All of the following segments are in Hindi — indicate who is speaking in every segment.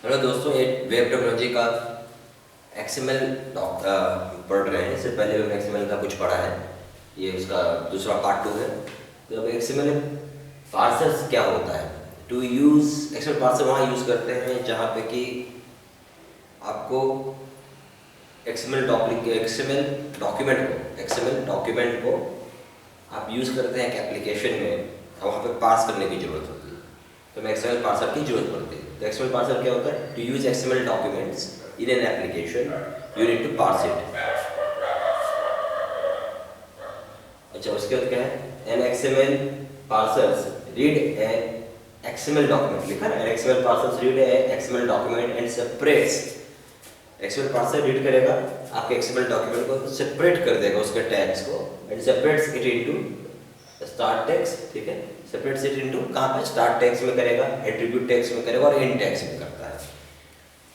Speaker 1: हेलो दोस्तों, ये वेब टेक्नोलॉजी का एक्सएमएल पढ़ रहे हैं। इससे पहले हमने एक्सएमएल का कुछ पढ़ा है, ये उसका दूसरा पार्ट 2 है। तो अब एक्सएमएल पार्सर्स क्या होता है। टू यूज़ एक्सएमएल पार्सर वहाँ यूज़ करते हैं जहाँ पे कि आपको एक्सएमएल डॉक्यूमेंट को आप यूज़ करते हैं एक एप्लीकेशन में, और वहाँ पे पार्स करने की ज़रूरत होती है। तो हमें एक्सएमएल पार्सर की जरूरत पड़ती है। तो एक्सएमएल पार्सर क्या होता है? To use XML documents in an application you need to parse it. अच्छा, उसके बाद क्या है? An XML parsers read a XML document, लिखा ना, an XML parsers read a XML document and separates. XML parser read करेगा आपके एक्सएमएल डॉक्यूमेंट को, सेपरेट कर देगा उसके टैग्स को, and separates it into start tags. ठीक है, सेपरेट इट इनटू कहाँ पे? स्टार्ट टैग्स में करेगा, एट्रीब्यूट टैग्स में करेगा और एंड टैग्स में करता है।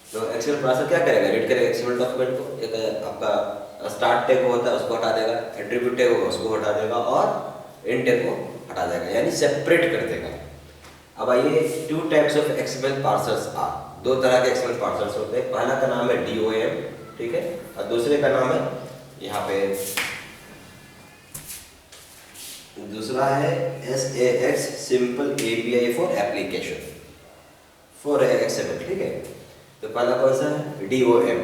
Speaker 1: तो एक्सएमएल पार्सर क्या करेगा? रीड करेगा एक्सएमएल डॉक्यूमेंट को, एक आपका स्टार्ट टैग होता है उसको हटा देगा, एट्रीब्यूट टैग होगा उसको हटा देगा और एंड टैग को हटा देगा, यानी सेपरेट कर देगा। अब आइए, two types of XML parsers are. दो तरह के एक्सएमएल पार्सर्स होते हैं। पहला का नाम है DOM, ठीक है, और दूसरे का नाम है यहाँ पे दूसरा है SAX, simple API for application for XML। ठीक है, तो पहला कौन सा है? DOM,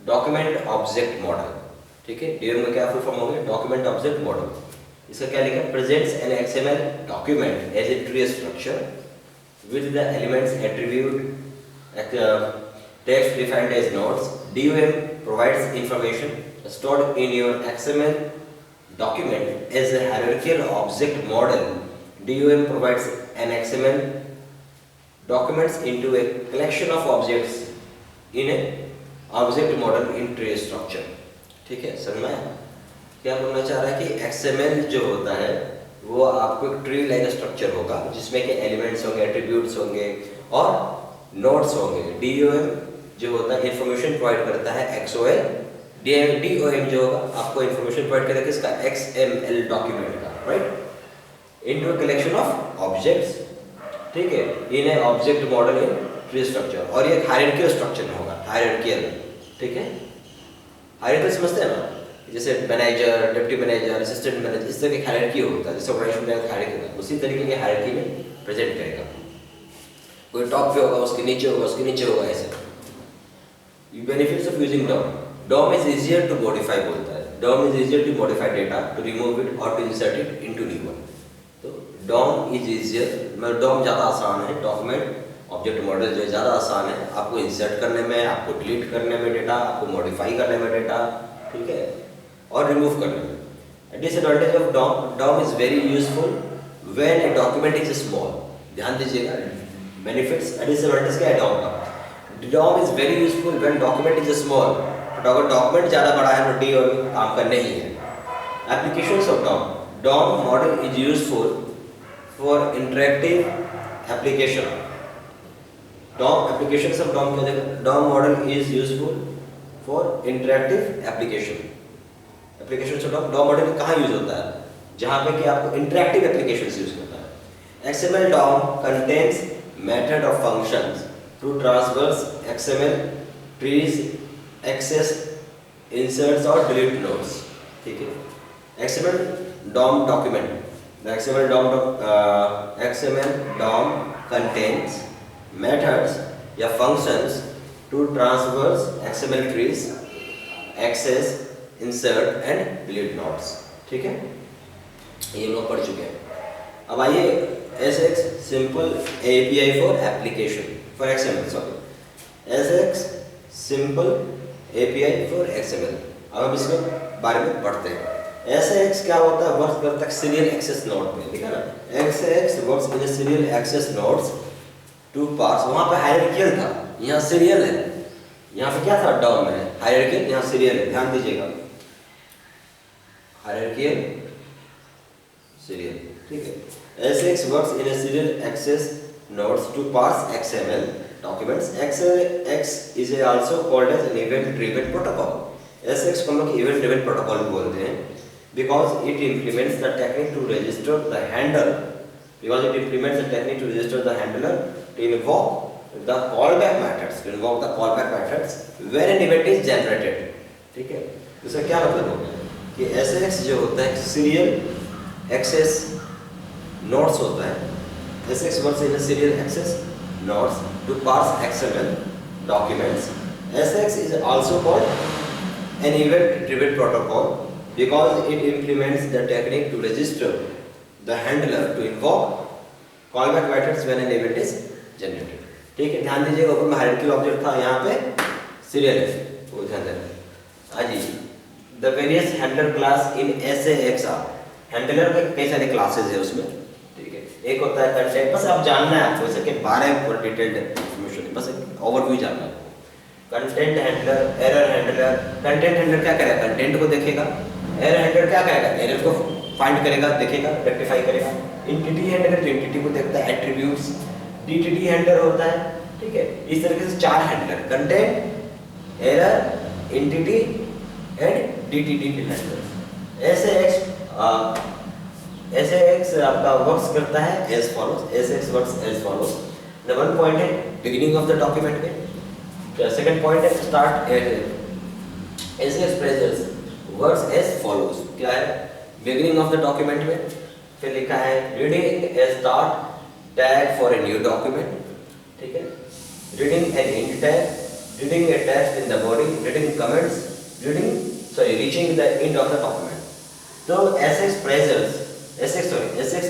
Speaker 1: document object model. ठीक है, DOM में क्या फुल फॉर्म हो गया? Document object model. इसका क्या लिखा है? Presents an XML document as a tree structure with the elements attribute text defined as nodes. DOM provides information stored in your XML document as a hierarchical object model. DOM provides an XML documents into a collection of objects in a object model in tree structure. ठीक है, समझ में? क्या बोलना चाह रहा है कि XML जो होता है वो आपको एक ट्री लाइक स्ट्रक्चर होगा जिसमें के एलिमेंट्स होंगे, एट्रीब्यूट्स होंगे और नोड्स होंगे। DOM जो होता है इंफॉर्मेशन प्रोवाइड करता है XOL। DOM जो होगा आपको इंफॉर्मेशन प्रोवाइड करेगा किसका? XML डॉक्यूमेंट का, right, into a collection of objects. ठीक है, in a object model in tree structure, और ये हायरार्किकल स्ट्रक्चर में होगा, हायरार्किकल। ठीक है, हायरार्किकल समझते हैं ना, जैसे manager, deputy manager, assistant manager, इस तरह की हायरार्की होता है, जैसे ऑपरेशन में हायरार्की होता है, उसी तरीके की हायरार्की में प्रेजेंट करेगा। कोई टॉप पे होगा, उसके नीचे होगा, उसके नीचे होगा, ऐसे। Benefits of using DOM। DOM is easier to modify बोलता है। DOM is easier to modify data, to remove it और to insert it into new one. तो DOM इज इजियर, मतलब DOM ज़्यादा आसान है, डॉक्यूमेंट ऑब्जेक्ट मॉडल जो ज़्यादा आसान है आपको इंसर्ट करने में, आपको डिलीट करने में डेटा, आपको मॉडिफाई करने में डेटा, ठीक है, और रिमूव करने में। Disadvantage of DOM is very useful when a document is small. ध्यान दीजिएगा, बेनिफिट्स, डिसएडवांटेज क्या है DOM का? DOM is very useful when document is small, but अगर डॉक्यूमेंट ज़्यादा बड़ा है तो DOM काम का नहीं है। Applications of DOM model is useful for interactive application. Applications of DOM model is useful for interactive application. Application of DOM model कहाँ यूज होता है? जहाँ पे कि आपको इंटरेक्टिव एप्लीकेशंस यूज करता है। XML DOM contains method of functions to traverse XML trees, access, inserts और delete nodes। ठीक है, XML DOM document, the XML DOM contains methods या functions to traverse XML trees, access, insert and delete nodes. ठीक है, ये लोग पढ़ चुके हैं। अब आइए SX, simple API for application for XML, sorry, SX simple API for XML। अब हम इसके बारे में पढ़ते हैं। SX क्या होता है? वर्क करता है सीरियल एक्सेस नोड पे, ठीक है ना। SX works in serial access nodes to parse. वहाँ पे हायरार्किकल था, यहाँ सीरियल है। यहाँ पे क्या था? DOM में हायरार्किकल, यहाँ सीरियल है। ध्यान दीजिएगा, हायरार्किकल, सीरियल। ठीक है, SX works in a serial access nodes to parse XML documents. X is also called as an event driven protocol. SX को हम लोग event driven protocol बोलते हैं because it implements the technique to register the handler to invoke the callback methods, to invoke the callback methods when an event is generated. ठीक है, इसका क्या मतलब हो गया कि SAX जो होता है सीरियल एक्सेस नोड्स होता है. SAX works in serial access nodes to parse XML documents. SAX is also called an event-driven protocol because it implements the technique to register the handler to invoke callback methods when an event is generated. ठीक है, ध्यान दीजिएगा ऊपर में हायरार्की ऑब्जेक्ट था, यहाँ पे सीरियल है, वो ध्यान देना. हाँ जी, the various handler class in SAX are handler के कई सारे क्लासेस है उसमें. ठीक है, एक होता है कंटेंट, बस आप जानना है आपको इसके बारे में पूरा डिटेल्ड इंफॉर्मेशन, बस ओवरव्यू जानना है. Content handler, error handler. Content handler क्या करेगा? कंटेंट को देखेगा. एरर हैंडलर क्या करेगा? एरर को फाइंड करेगा, देखेगा, रेक्टिफाई करेगा. एंटिटी हैंडलर जो एंटिटी को देखता है, एट्रीब्यूट्स. डीटीडी हैंडलर होता है. ठीक है, इस तरीके से 4 handler: content, error, entity and DTD handler. SAX आपका वर्क्स करता है as follows. SAX works as follows. The one point है बिगिनिंग ऑफ द डॉक्यूमेंट में. सेकंड पॉइंट है start. SAX presence works as follows. क्या है? बिगिनिंग ऑफ द डॉक्यूमेंट में फिर लिखा है reading a start tag for a new document. ठीक है, reading an end tag, reading a text in the body, reading comments, reaching the end of the document. तो SAX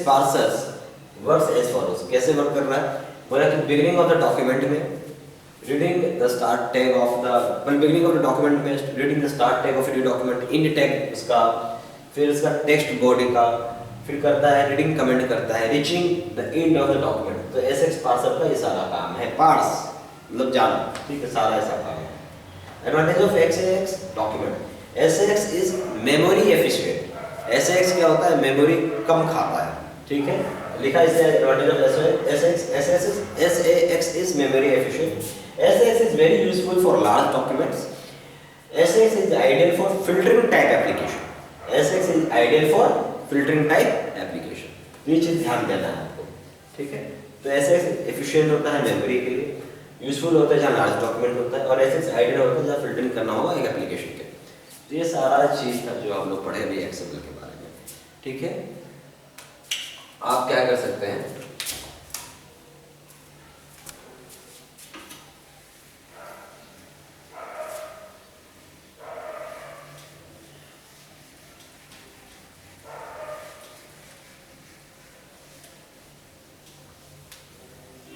Speaker 1: parsers works as follows. कैसे वर्क कर रहा है? बोला कि बिगिनिंग ऑफ द डॉक्यूमेंट में reading the start tag of the beginning of the document में reading the start tag of a new document, end tag उसका, फिर उसका टेक्स्ट बॉडी का, फिर करता है रीडिंग कमेंट करता है, reaching the end of the document. तो SAX पार्सर का ये सारा काम है. पार्स मतलब जाना. ठीक है, सारा ऐसा काम है. Advantage of SAX document. SAX is memory efficient. SAX क्या होता है? मेमोरी कम खाता है. ठीक है, लिखा इसे advantage of SAX is memory efficient. SAX is very useful for large documents. SAX is ideal for filtering type application. SAX is ideal for filtering type application. ये चीज ध्यान देना है आपको. ठीक है, तो SAX efficient होता है मेमोरी के लिए, यूजफुल होता है जहाँ लार्ज डॉक्यूमेंट होता है, और SAX आइडियल होता है जहाँ फिल्टरिंग करना होगा एक एप्लीकेशन के. तो ये सारा चीज था जो आप लोग पढ़े अभी XML के बारे में. ठीक है, आप क्या कर सकते हैं?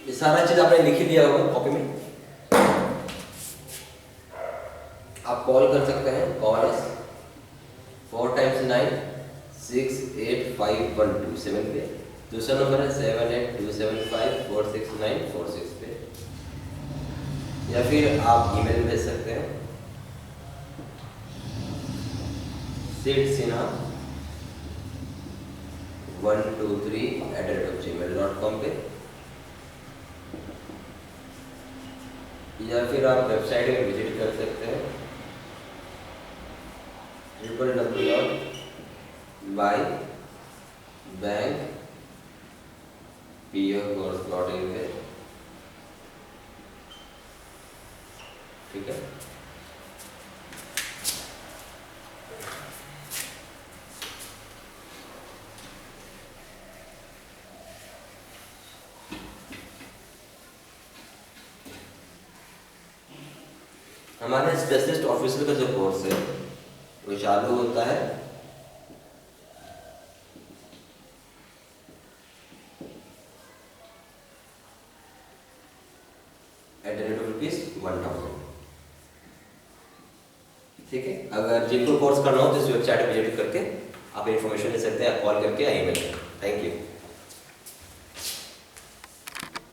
Speaker 1: ये सारा चीज आपने लिख ही लिया होगा कॉपी में. आप कॉल कर सकते हैं. कॉल इज 4 × 9 68512 पे. दूसरा नंबर है 7827546946 पे. या फिर आप ईमेल भेज सकते हैं sidsinha123@gmail.com पे. या फिर आप वेबसाइट में विजिट कर सकते हैं www.mybankpocourse.in पे. ठीक है, हमारे स्पेशलिस्ट ऑफिसर का जो कोर्स है वो चालू होता है ₹1,000. ठीक है, अगर जिनको कोर्स करना हो तो इस वेबसाइट पर विजिट करके आप इन्फॉर्मेशन ले सकते हैं, कॉल करके या ईमेल. Thank you.